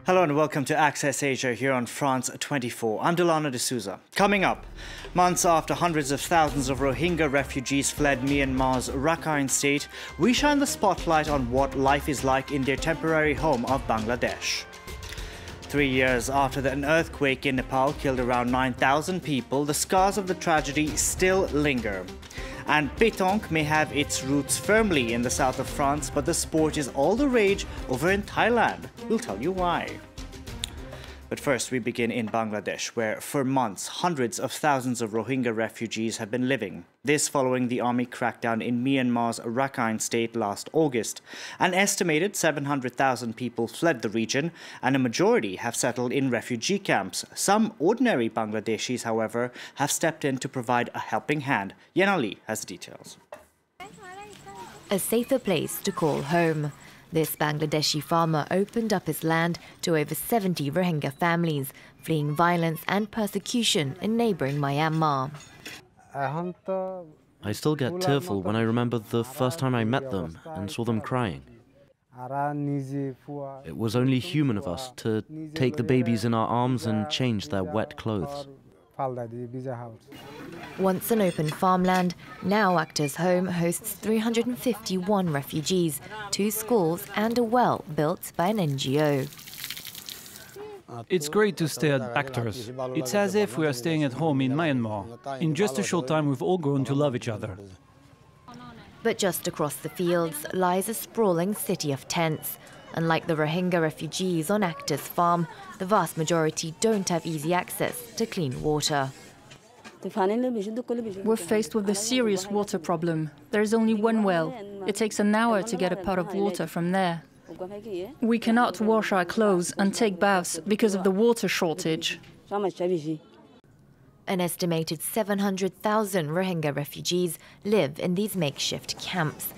Hello and welcome to Access Asia here on France 24. I'm Delano D'Souza. Coming up, months after hundreds of thousands of Rohingya refugees fled Myanmar's Rakhine state, we shine the spotlight on what life is like in their temporary home of Bangladesh. 3 years after an earthquake in Nepal killed around 9,000 people, the scars of the tragedy still linger. And pétanque may have its roots firmly in the south of France, but the sport is all the rage over in Thailand. We'll tell you why. But first, we begin in Bangladesh, where for months, hundreds of thousands of Rohingya refugees have been living. This following the army crackdown in Myanmar's Rakhine state last August. An estimated 700,000 people fled the region, and a majority have settled in refugee camps. Some ordinary Bangladeshis, however, have stepped in to provide a helping hand. Yen Ali has the details. A safer place to call home. This Bangladeshi farmer opened up his land to over 70 Rohingya families fleeing violence and persecution in neighbouring Myanmar. I still get tearful when I remember the first time I met them and saw them crying. It was only human of us to take the babies in our arms and change their wet clothes. Once an open farmland, now Actors Home hosts 351 refugees, 2 schools and a well built by an NGO. It's great to stay at Actors. It's as if we are staying at home in Myanmar. In just a short time, we've all grown to love each other. But just across the fields lies a sprawling city of tents. Unlike the Rohingya refugees on Actors Farm, the vast majority don't have easy access to clean water. We're faced with a serious water problem. There is only one well. It takes an hour to get a pot of water from there. We cannot wash our clothes and take baths because of the water shortage. An estimated 700,000 Rohingya refugees live in these makeshift camps,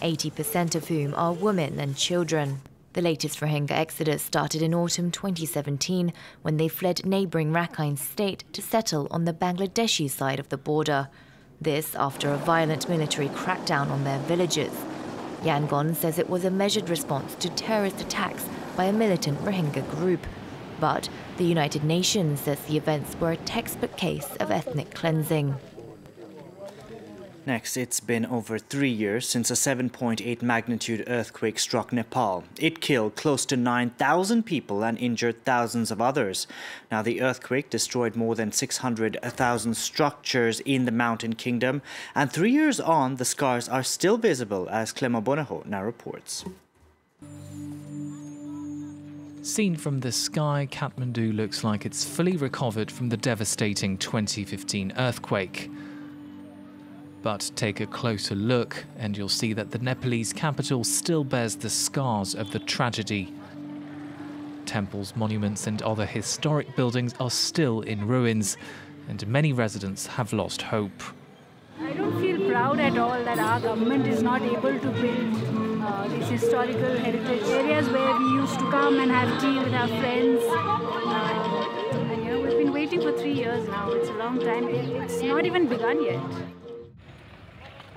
80% of whom are women and children. The latest Rohingya exodus started in autumn 2017 when they fled neighbouring Rakhine state to settle on the Bangladeshi side of the border. This after a violent military crackdown on their villages. Yangon says it was a measured response to terrorist attacks by a militant Rohingya group. But the United Nations says the events were a textbook case of ethnic cleansing. Next, it's been over 3 years since a 7.8 magnitude earthquake struck Nepal. It killed close to 9,000 people and injured thousands of others. Now, the earthquake destroyed more than 600,000 structures in the mountain kingdom. And 3 years on, the scars are still visible, as Clément Bonejo now reports. Seen from the sky, Kathmandu looks like it's fully recovered from the devastating 2015 earthquake. But take a closer look and you'll see that the Nepalese capital still bears the scars of the tragedy. Temples, monuments and other historic buildings are still in ruins, and many residents have lost hope. I don't feel proud at all that our government is not able to build these historical heritage areas where we used to come and have tea with our friends. And we've been waiting for 3 years now. It's a long time. It's not even begun yet.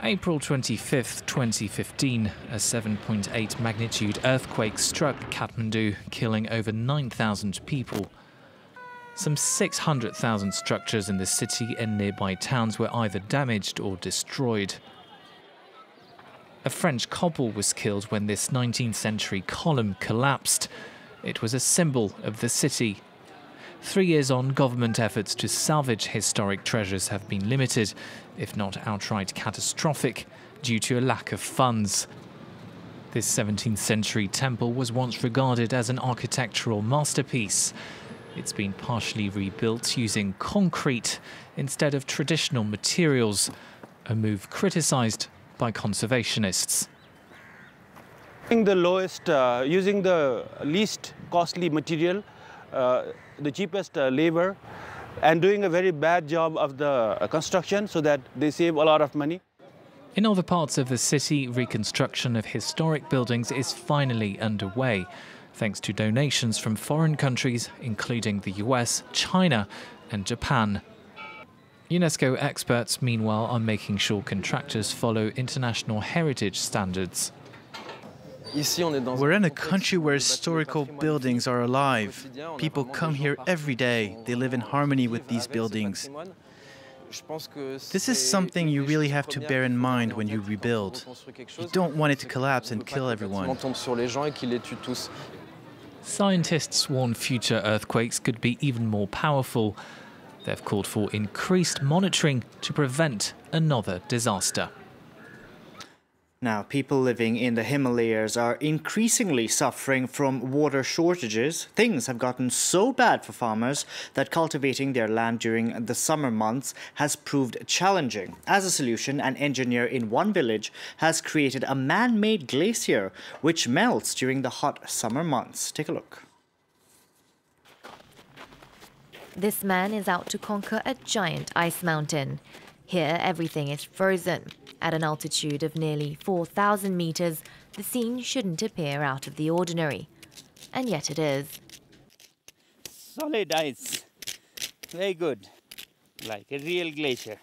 April 25th, 2015, a 7.8 magnitude earthquake struck Kathmandu, killing over 9,000 people. Some 600,000 structures in the city and nearby towns were either damaged or destroyed. A French couple was killed when this 19th century column collapsed. It was a symbol of the city. 3 years on, government efforts to salvage historic treasures have been limited, if not outright catastrophic, due to a lack of funds. This 17th century temple was once regarded as an architectural masterpiece. It's been partially rebuilt using concrete instead of traditional materials, a move criticised by conservationists. Using the least costly material, the cheapest labor, and doing a very bad job of the construction so that they save a lot of money. In other parts of the city, reconstruction of historic buildings is finally underway, thanks to donations from foreign countries, including the US, China and Japan. UNESCO experts, meanwhile, are making sure contractors follow international heritage standards. We're in a country where historical buildings are alive. People come here every day. They live in harmony with these buildings. This is something you really have to bear in mind when you rebuild. You don't want it to collapse and kill everyone. Scientists warn future earthquakes could be even more powerful. They've called for increased monitoring to prevent another disaster. Now, people living in the Himalayas are increasingly suffering from water shortages. Things have gotten so bad for farmers that cultivating their land during the summer months has proved challenging. As a solution, an engineer in one village has created a man-made glacier which melts during the hot summer months. Take a look. This man is out to conquer a giant ice mountain. Here, everything is frozen. At an altitude of nearly 4,000 meters, the scene shouldn't appear out of the ordinary. And yet it is. Solid ice. Very good. Like a real glacier.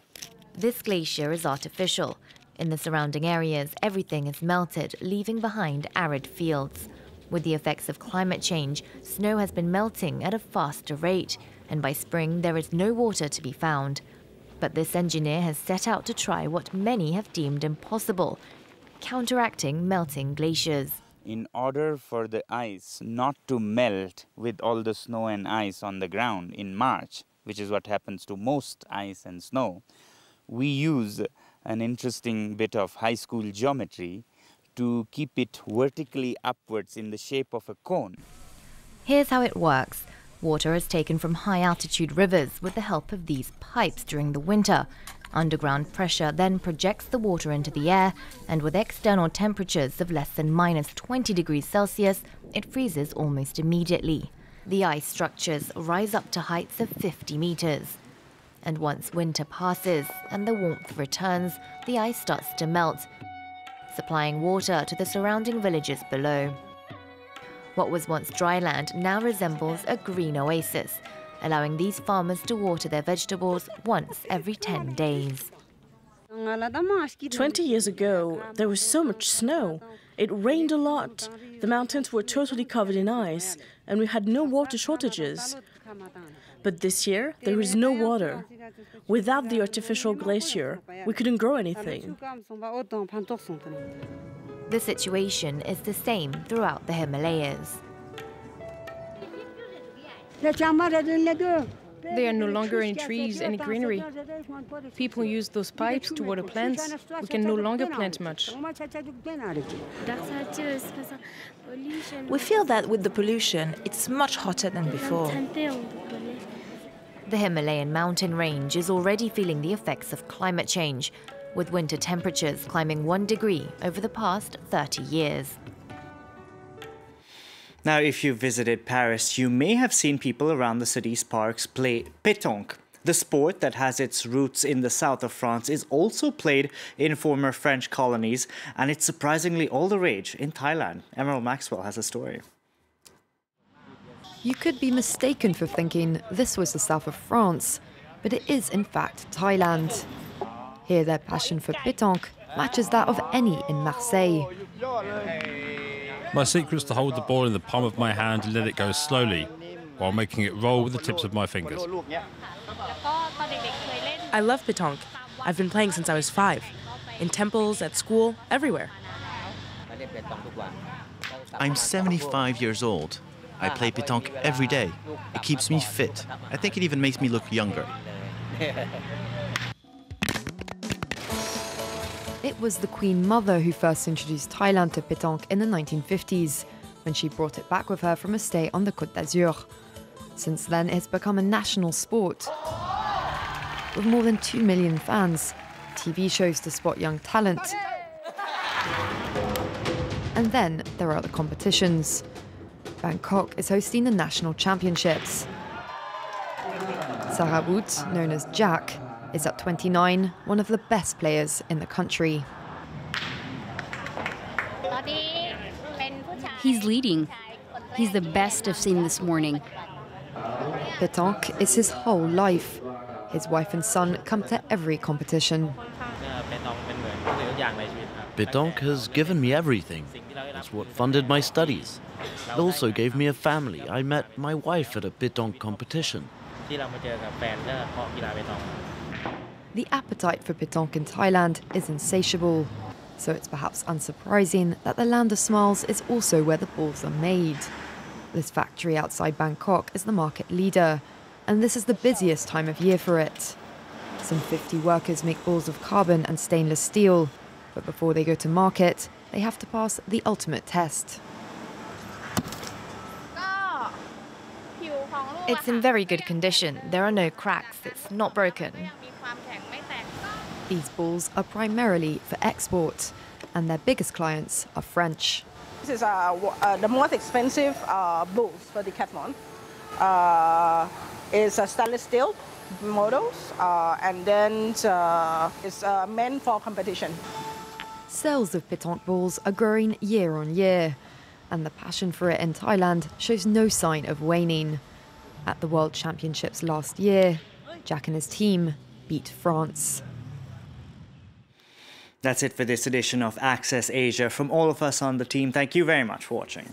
This glacier is artificial. In the surrounding areas, everything is melted, leaving behind arid fields. With the effects of climate change, snow has been melting at a faster rate, and by spring there is no water to be found. But this engineer has set out to try what many have deemed impossible, counteracting melting glaciers. In order for the ice not to melt with all the snow and ice on the ground in March, which is what happens to most ice and snow, we use an interesting bit of high school geometry to keep it vertically upwards in the shape of a cone. Here's how it works. Water is taken from high-altitude rivers with the help of these pipes during the winter. Underground pressure then projects the water into the air, and with external temperatures of less than -20 degrees Celsius, it freezes almost immediately. The ice structures rise up to heights of 50 meters. And once winter passes and the warmth returns, the ice starts to melt, supplying water to the surrounding villages below. What was once dry land now resembles a green oasis, allowing these farmers to water their vegetables once every 10 days. 20 years ago, there was so much snow. It rained a lot. The mountains were totally covered in ice, and we had no water shortages. But this year, there is no water. Without the artificial glacier, we couldn't grow anything. The situation is the same throughout the Himalayas. There are no longer any trees, any greenery. People use those pipes to water plants. We can no longer plant much. We feel that with the pollution, it's much hotter than before. The Himalayan mountain range is already feeling the effects of climate change, with winter temperatures climbing 1 degree over the past 30 years. Now, if you visited Paris, you may have seen people around the city's parks play pétanque. The sport that has its roots in the south of France is also played in former French colonies, and it's surprisingly all the rage in Thailand. Emerald Maxwell has a story. You could be mistaken for thinking this was the south of France, but it is in fact Thailand. Here their passion for pétanque matches that of any in Marseille. My secret is to hold the ball in the palm of my hand and let it go slowly, while making it roll with the tips of my fingers. I love pétanque. I've been playing since I was 5. In temples, at school, everywhere. I'm 75 years old. I play pétanque every day. It keeps me fit. I think it even makes me look younger. It was the Queen Mother who first introduced Thailand to pétanque in the 1950s, when she brought it back with her from a stay on the Côte d'Azur. Since then, it's become a national sport. With more than 2 million fans, TV shows to spot young talent. And then there are the competitions. Bangkok is hosting the national championships. Sarabut, known as Jack, is at 29, one of the best players in the country. He's leading. He's the best I've seen this morning. Pétanque is his whole life. His wife and son come to every competition. Pétanque has given me everything. It's what funded my studies. It also gave me a family. I met my wife at a pétanque competition. The appetite for pétanque in Thailand is insatiable, so it's perhaps unsurprising that the Land of Smiles is also where the balls are made. This factory outside Bangkok is the market leader, and this is the busiest time of year for it. Some 50 workers make balls of carbon and stainless steel, but before they go to market, they have to pass the ultimate test. It's in very good condition. There are no cracks. It's not broken. These balls are primarily for export, and their biggest clients are French. This is the most expensive balls for decathlon. It's stainless steel models, and then it's meant for competition. Sales of pétanque balls are growing year on year, and the passion for it in Thailand shows no sign of waning. At the World Championships last year, Jack and his team beat France. That's it for this edition of Access Asia. From all of us on the team, thank you very much for watching.